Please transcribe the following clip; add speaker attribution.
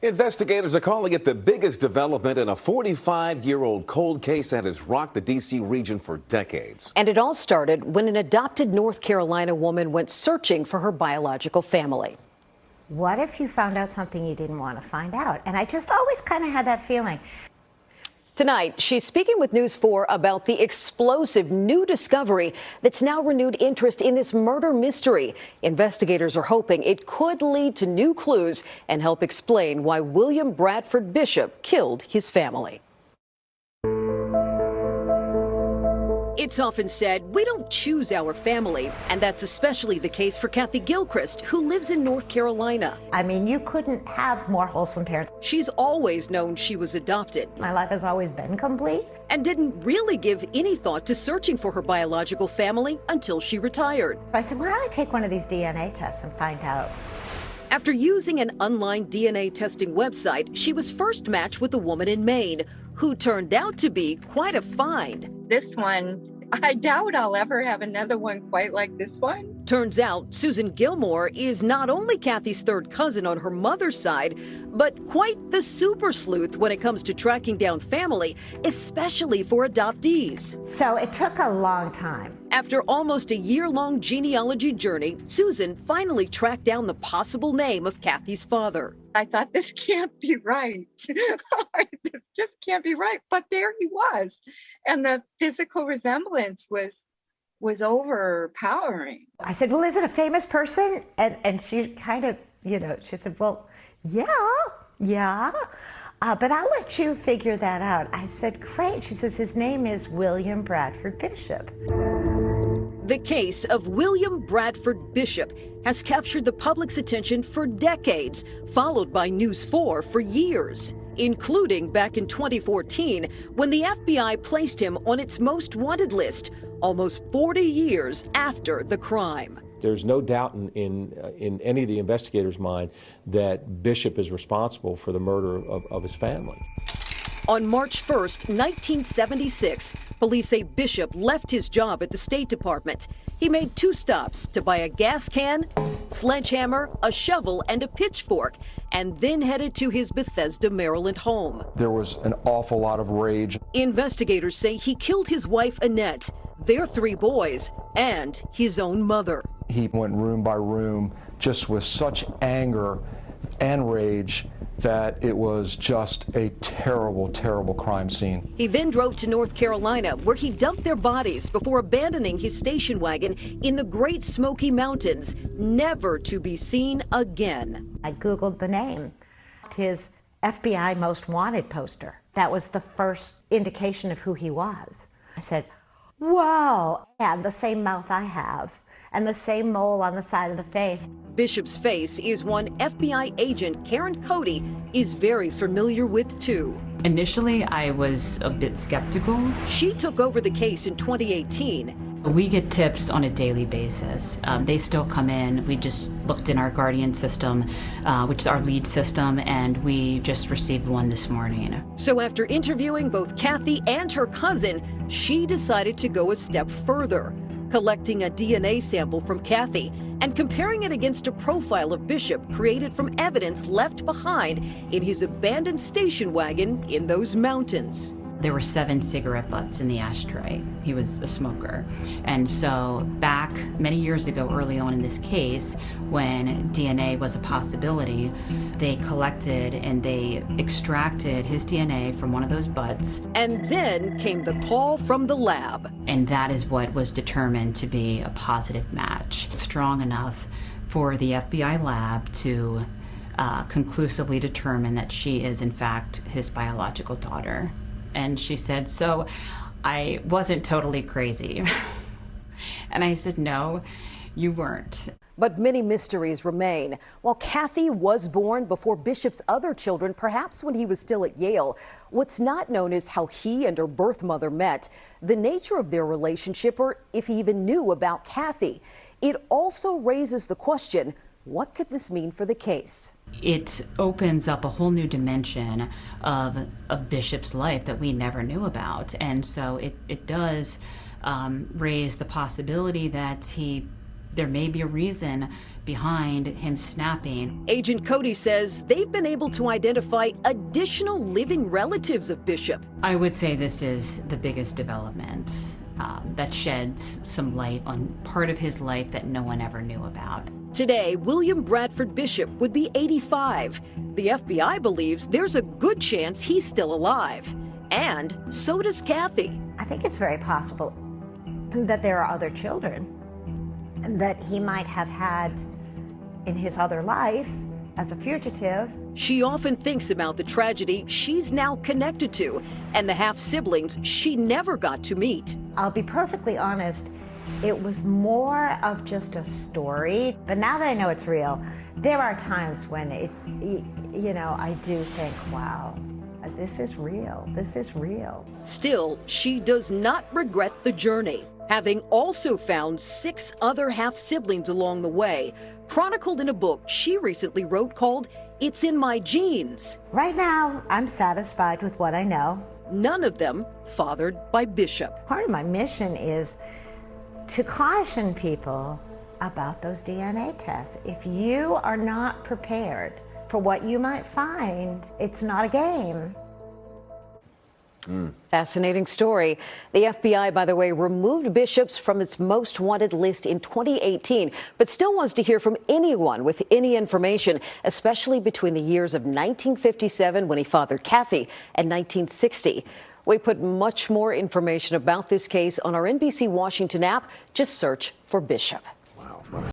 Speaker 1: Investigators are calling it the biggest development in a 45-year-old cold case that has rocked the D.C. region for decades.
Speaker 2: And it all started when an adopted North Carolina woman went searching for her biological family.
Speaker 3: What if you found out something you didn't want to find out? And I just always kind of had that feeling.
Speaker 2: Tonight, she's speaking with News 4 about the explosive new discovery that's now renewed interest in this murder mystery. Investigators are hoping it could lead to new clues and help explain why William Bradford Bishop killed his family. It's often said we don't choose our family, and that's especially the case for Kathy Gilchrist, who lives in North Carolina.
Speaker 3: I mean, you couldn't have more wholesome parents.
Speaker 2: She's always known she was adopted.
Speaker 3: My life has always been complete.
Speaker 2: And didn't really give any thought to searching for her biological family until she retired.
Speaker 3: I said, why don't I take one of these DNA tests and find out?
Speaker 2: After using an online DNA testing website, she was first matched with a woman in Maine who turned out to be quite a find.
Speaker 4: This one, I doubt I'll ever have another one quite like this one.
Speaker 2: Turns out Susan Gilmore is not only Kathy's third cousin on her mother's side, but quite the super sleuth when it comes to tracking down family, especially for adoptees.
Speaker 3: So it took a long time.
Speaker 2: After almost a year-long genealogy journey, Susan finally tracked down the possible name of Kathy's father.
Speaker 4: I thought, this can't be right. This just can't be right. But there he was. And the physical resemblance was overpowering.
Speaker 3: I said, well, is it a famous person? And she kind of, she said, well, yeah. But I'll let you figure that out. I said, great. She says, his name is William Bradford Bishop.
Speaker 2: The case of William Bradford Bishop has captured the public's attention for decades, followed by News 4 for years, including back in 2014 when the FBI placed him on its most wanted list, almost 40 years after the crime.
Speaker 5: There's no doubt in any of the investigators' mind that Bishop is responsible for the murder of his family.
Speaker 2: On March 1st, 1976, police say Bishop left his job at the State Department. He made 2 stops to buy a gas can, sledgehammer, a shovel, and a pitchfork, and then headed to his Bethesda, Maryland home.
Speaker 6: There was an awful lot of rage.
Speaker 2: Investigators say he killed his wife, Annette, their 3 boys, and his own mother.
Speaker 6: He went room by room just with such anger and rage that it was just a terrible, terrible crime scene.
Speaker 2: He then drove to North Carolina, where he dumped their bodies before abandoning his station wagon in the Great Smoky Mountains, never to be seen again.
Speaker 3: I Googled the name. His FBI Most Wanted poster. That was the first indication of who he was. I said, whoa, and the same mouth I have, and the same mole on the side of the face.
Speaker 2: Bishop's face is one FBI agent Karen Cody is very familiar with, too.
Speaker 7: Initially, I was a bit skeptical.
Speaker 2: She took over the case in 2018.
Speaker 7: We get tips on a daily basis. They still come in. We just looked in our Guardian system, which is our lead system, and we just received one this morning.
Speaker 2: So after interviewing both Kathy and her cousin, she decided to go a step further, collecting a DNA sample from Kathy and comparing it against a profile of Bishop created from evidence left behind in his abandoned station wagon in those mountains.
Speaker 7: There were 7 cigarette butts in the ashtray. He was a smoker. And so back many years ago, early on in this case, when DNA was a possibility, they collected and they extracted his DNA from one of those butts.
Speaker 2: And then came the call from the lab.
Speaker 7: And that is what was determined to be a positive match, strong enough for the FBI lab to conclusively determine that she is, in fact, his biological daughter. And she said, so I wasn't totally crazy. And I said, no, you weren't.
Speaker 2: But many mysteries remain. While Kathy was born before Bishop's other children, perhaps when he was still at Yale, what's not known is how he and her birth mother met, the nature of their relationship, or if he even knew about Kathy. It also raises the question, what could this mean for the case?
Speaker 7: It opens up a whole new dimension of Bishop's life that we never knew about. And so it does raise the possibility that he There may be a reason behind him snapping.
Speaker 2: Agent Cody says they've been able to identify additional living relatives of Bishop.
Speaker 7: I would say this is the biggest development that sheds some light on part of his life that no one ever knew about.
Speaker 2: Today, William Bradford Bishop would be 85. The FBI believes there's a good chance he's still alive. And so does Kathy.
Speaker 3: I think it's very possible that there are other children that he might have had in his other life as a fugitive.
Speaker 2: She often thinks about the tragedy she's now connected to and the half-siblings she never got to meet.
Speaker 3: I'll be perfectly honest, it was more of just a story, but now that I know it's real, there are times when I do think, wow, this is real, this is real.
Speaker 2: Still, she does not regret the journey, having also found 6 other half-siblings along the way, chronicled in a book she recently wrote called It's in My Genes.
Speaker 3: Right now, I'm satisfied with what I know.
Speaker 2: None of them fathered by Bishop.
Speaker 3: Part of my mission is to caution people about those DNA tests. If you are not prepared for what you might find, it's not a game.
Speaker 2: Fascinating story. The FBI, by the way, removed Bishop's from its most wanted list in 2018, but still wants to hear from anyone with any information, especially between the years of 1957, when he fathered Kathy, and 1960. We put much more information about this case on our NBC Washington app. Just search for Bishop.